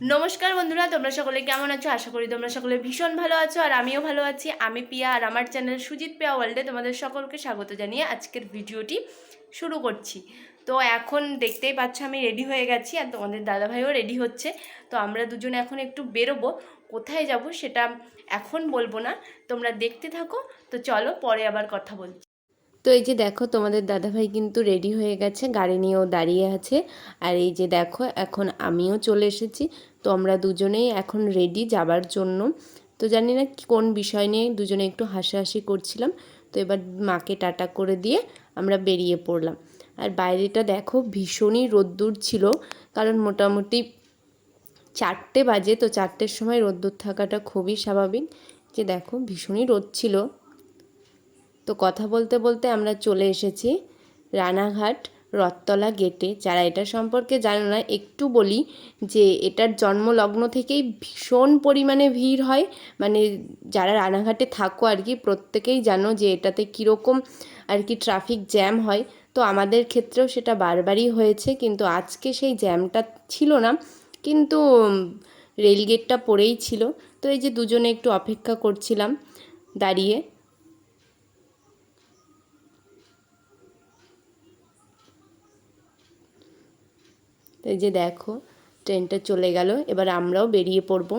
নমস্কার বন্ধুরা, তোমরা সকলে কেমন আছো? আশা করি তোমরা সকলে ভীষণ ভালো আছো, আর আমিও ভালো আছি। আমি পিয়া, আর আমার চ্যানেল সুজিত পিয়া ওয়ার্ল্ডে তোমাদের সকলকে স্বাগত জানিয়ে আজকের ভিডিওটি শুরু করছি। তো এখন দেখতেই পাচ্ছ আমি রেডি হয়ে গেছি, আর তোমাদের দাদাভাইও রেডি হচ্ছে। তো আমরা দুজনে এখন একটু বেরোবো। কোথায় যাব সেটা এখন বলবো না, তোমরা দেখতে থাকো। তো চলো, পরে আবার কথা বলছি। তো এই যে দেখো, তোমাদের দাদাভাই কিন্তু রেডি হয়ে গেছে, গাড়ি নিয়েও দাঁড়িয়ে আছে। আর এই যে দেখো, এখন আমিও চলে এসেছি। তো আমরা দুজনেই এখন রেডি যাবার জন্য। তো জানি না কোন বিষয় নিয়ে দুজনে একটু হাসাহাসি করছিলাম। তো এবার মাকে টাটা করে দিয়ে আমরা বেরিয়ে পড়লাম। আর বাইরেটা দেখো, ভীষণই রোদ্দুর ছিল, কারণ মোটামুটি 4টে বাজে। তো 4টের সময় রোদ্দুর থাকাটা খুবই স্বাভাবিক। যে দেখো, ভীষণই রোদ ছিল। তো কথা বলতে বলতে আমরা চলে এসেছি রানাঘাট রথতলা গেটে। যারা এটা সম্পর্কে জানো না, একটু বলি যে এটার জন্মলগ্ন থেকেই ভীষণ পরিমাণে ভিড় হয়। মানে যারা রানাঘাটে থাকো আর কি, প্রত্যেকেই জানো যে এটাতে কীরকম আর কি ট্রাফিক জ্যাম হয়। তো আমাদের ক্ষেত্রেও সেটা বারবারই হয়েছে, কিন্তু আজকে সেই জ্যামটা ছিল না, কিন্তু রেলগেটটা পড়েই ছিল। তো এই যে দুজনে একটু অপেক্ষা করছিলাম দাঁড়িয়ে। এই যে দেখো, ট্রেনটা চলে গেল, এবার আমরাও বেরিয়ে পড়ব।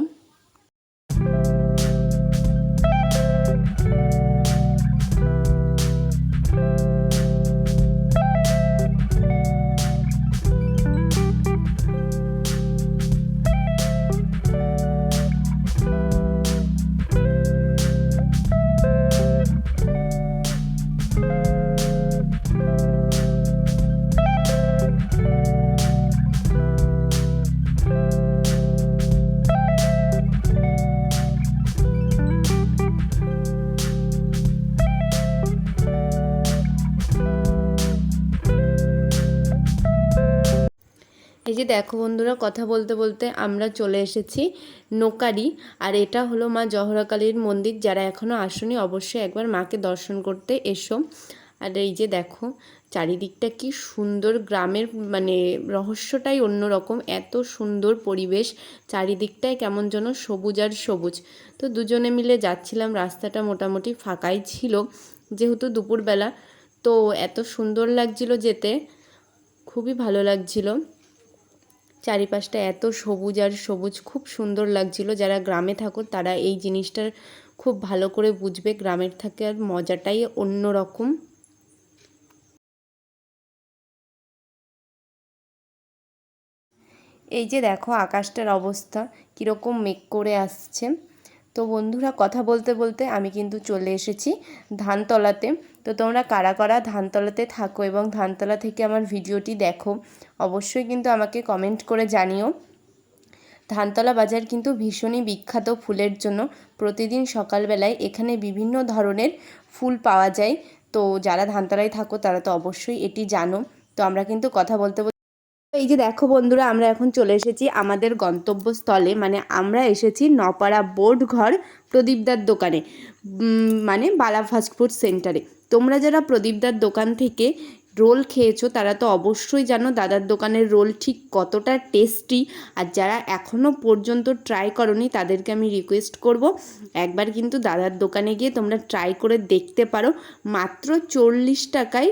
এই যে দেখো বন্ধুরা, কথা বলতে বলতে আমরা চলে এসেছি নোকারি। আর এটা হলো মা জহরাকালীর মন্দির। যারা এখনও আসনি, অবশ্যই একবার মাকে দর্শন করতে এসো। আর এই যে দেখো, চারিদিকটা কি সুন্দর, গ্রামের মানে রহস্যটাই অন্যরকম। এত সুন্দর পরিবেশ, চারিদিকটায় কেমন যেন সবুজ আর সবুজ। তো দুজনে মিলে যাচ্ছিলাম, রাস্তাটা মোটামুটি ফাঁকাই ছিল যেহেতু দুপুরবেলা। তো এত সুন্দর লাগছিল যেতে, খুবই ভালো লাগছিল। চারিপাশটা এত সবুজ আর সবুজ, খুব সুন্দর লাগছিল। যারা গ্রামে থাকো তারা এই জিনিসটার খুব ভালো করে বুঝবে, গ্রামের থাকার মজাটাই অন্যরকম। এই যে দেখো আকাশটার অবস্থা কীরকম মেঘ করে আসছে। তো বন্ধুরা, কথা বলতে বলতে আমি কিন্তু চলে এসেছি ধানতলাতে। তো তোমরা কারা কারা ধানতলাতে থাকো এবং ধানতলা থেকে আমার ভিডিওটি দেখো, অবশ্যই কিন্তু আমাকে কমেন্ট করে জানিও। ধানতলা বাজার কিন্তু ভীষণই বিখ্যাত ফুলের জন্য। প্রতিদিন সকালবেলায় এখানে বিভিন্ন ধরনের ফুল পাওয়া যায়। তো যারা ধানতলায় থাকো তারা তো অবশ্যই এটি জানো। তো আমরা কিন্তু কথা বলতে বলতে, এই যে দেখো বন্ধুরা, আমরা এখন চলে এসেছি আমাদের গন্তব্যস্থলে। মানে আমরা এসেছি নপাড়া বোর্ড ঘর প্রদীপদার দোকানে, মানে বালা ফাস্টফুড সেন্টারে। তোমরা যারা প্রদীপদার দোকান থেকে রোল খেয়েছো তারা তো অবশ্যই জানো দাদার দোকানের রোল ঠিক কতটা টেস্টি। আর যারা এখনও পর্যন্ত ট্রাই করোনি তাদেরকে আমি রিকোয়েস্ট করব, একবার কিন্তু দাদার দোকানে গিয়ে তোমরা ট্রাই করে দেখতে পারো। মাত্র 40 টাকায়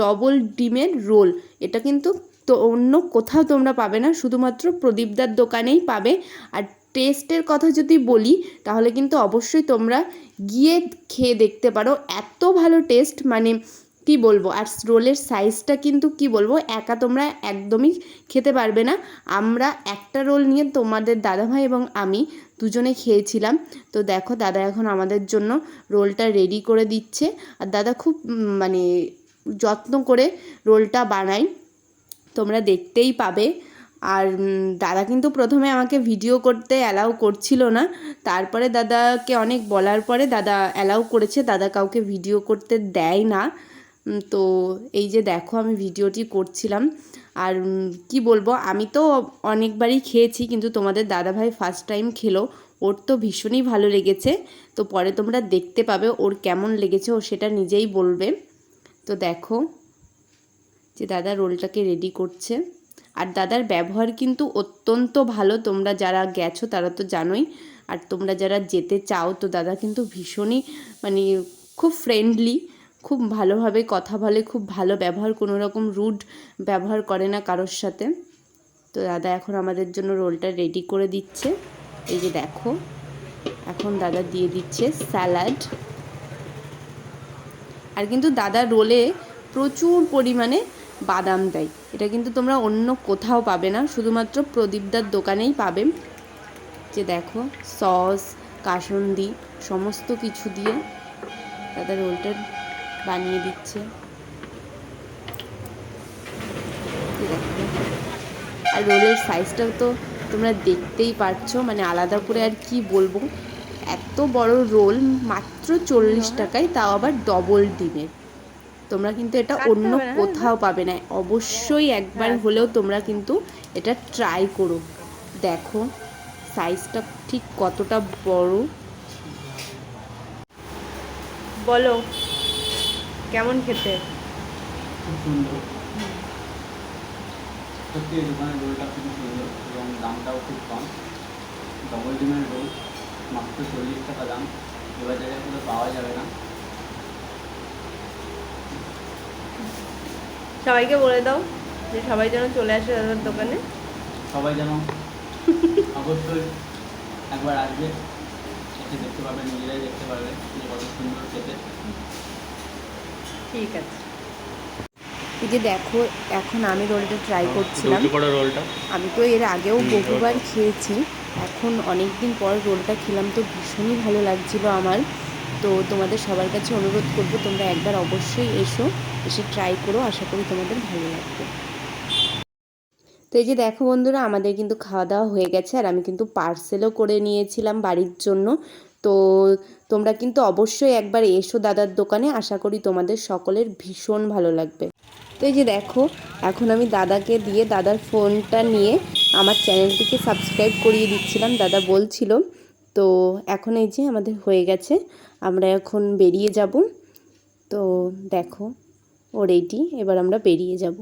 ডবল ডিমের রোল। এটা কিন্তু তো অন্য কোথাও তোমরা পাবে না, শুধুমাত্র প্রদীপদার দোকানেই পাবে। আর টেস্টের কথা যদি বলি তাহলে কিন্তু অবশ্যই তোমরা গিয়ে খেয়ে দেখতে পারো, এত ভালো টেস্ট, মানে কি বলবো। আর রোলের সাইজটা কিন্তু কি বলবো, একা তোমরা একদমই খেতে পারবে না। আমরা একটা রোল নিয়ে তোমাদের দাদাভাই এবং আমি দুজনে খেয়েছিলাম। তো দেখো, দাদা এখন আমাদের জন্য রোলটা রেডি করে দিচ্ছে। আর দাদা খুব মানে যত্ন করে রোলটা বানায়, তোমরা দেখতেই পাবে। আর দাদা কিন্তু প্রথমে আমাকে ভিডিও করতে অ্যালাউ করছিল না, তারপরে দাদাকে অনেক বলার পরে দাদা অ্যালাউ করেছে। দাদা কাউকে ভিডিও করতে দেয় না। তো এই যে দেখো, আমি ভিডিওটি করছিলাম। আর কি বলবো, আমি তো অনেকবারই খেয়েছি, কিন্তু তোমাদের দাদাভাই ফার্স্ট টাইম খেলো, ওর তো ভীষণই ভালো লেগেছে। তো পরে তোমরা দেখতে পাবে ওর কেমন লেগেছে, ও সেটা নিজেই বলবে। তো দেখো যে দাদা রোলটাকে রেডি করছে। আর দাদার ব্যবহার কিন্তু অত্যন্ত ভালো, তোমরা যারা গেছো তারা তো জানোই, আর তোমরা যারা যেতে চাও তো দাদা কিন্তু ভীষণই মানে খুব ফ্রেন্ডলি, খুব ভালোভাবে কথা বলে, খুব ভালো ব্যবহার, কোনো রকম রুড ব্যবহার করে না কারোর সাথে। তো দাদা এখন আমাদের জন্য রোলটা রেডি করে দিচ্ছে। এই যে দেখো, এখন দাদা দিয়ে দিচ্ছে স্যালাড। আর কিন্তু দাদা রোলে প্রচুর পরিমাণে বাদাম দেয়, এটা কিন্তু তোমরা অন্য কোথাও পাবে না, শুধুমাত্র প্রদীপদার দোকানেই পাবে। যে দেখো সস, কাসুন্দি সমস্ত কিছু দিয়ে দাদা রোলটা বানিয়ে দিচ্ছে। আর রোলের সাইজটাও তো তোমরা দেখতেই পারছো, মানে আলাদা করে আর কি বলবো, এত বড় রোল মাত্র 40 টাকায়, তাও আবার ডবল ডিমের। তোমরা কিন্তু এটা অন্য কোথাও পাবে না, অবশ্যই একবার হলেও তোমরা কিন্তু এটা ট্রাই করো। দেখো সাইজটা ঠিক কতটা বড়। বলো কেমন খেতে? খুব সুন্দর, সত্যি এই দোকানের রোলটা খুব সুন্দর এবং দামটাও খুব কম। ডবল ডিমের রোল মাত্র 40 টাকা দাম, এবার জায়গায় কোনো পাওয়া যাবে না। সবাইকে বলে দাও যে সবাই যেন চলে আসে দাদার দোকানে। সবাই যেন অবশ্যই একবার আসবে, এসে দেখতে পাবে, নিজেরাই দেখতে পারবে যে কত সুন্দর খেতে। ঠিক আছে। এই যে দেখো এখন আমি রোলটা ট্রাই করছিলাম। আমি তো এর আগেও বহুবার খেয়েছি, এখন অনেক দিন পর রোলটা খেলাম তো ভীষণই ভালো লাগছিল আমার। তো তোমাদের সবার কাছে অনুরোধ করব তোমরা একবার অবশ্যই এসো, এসে ট্রাই করো, আশা করি তোমাদের ভালো লাগবে। তো এই যে দেখো বন্ধুরা, আমাদের কিন্তু খাওয়া দাওয়া হয়ে গেছে, আর আমি কিন্তু পার্সেলও করে নিয়েছিলাম বাড়ির জন্য। তো তোমরা কিন্তু অবশ্যই একবার এসো দাদার দোকানে, আশা করি তোমাদের সকলের ভীষণ ভালো লাগবে। তো এই যে দেখো এখন আমি দাদাকে দিয়ে দাদার ফোনটা নিয়ে আমার চ্যানেলটিকে সাবস্ক্রাইব করিয়ে দিচ্ছিলাম, দাদা বলছিল। তো এখন এই যে আমাদের হয়ে গেছে, আমরা এখন বেরিয়ে যাব। তো দেখো ও রেডি, এবার আমরা বেরিয়ে যাব।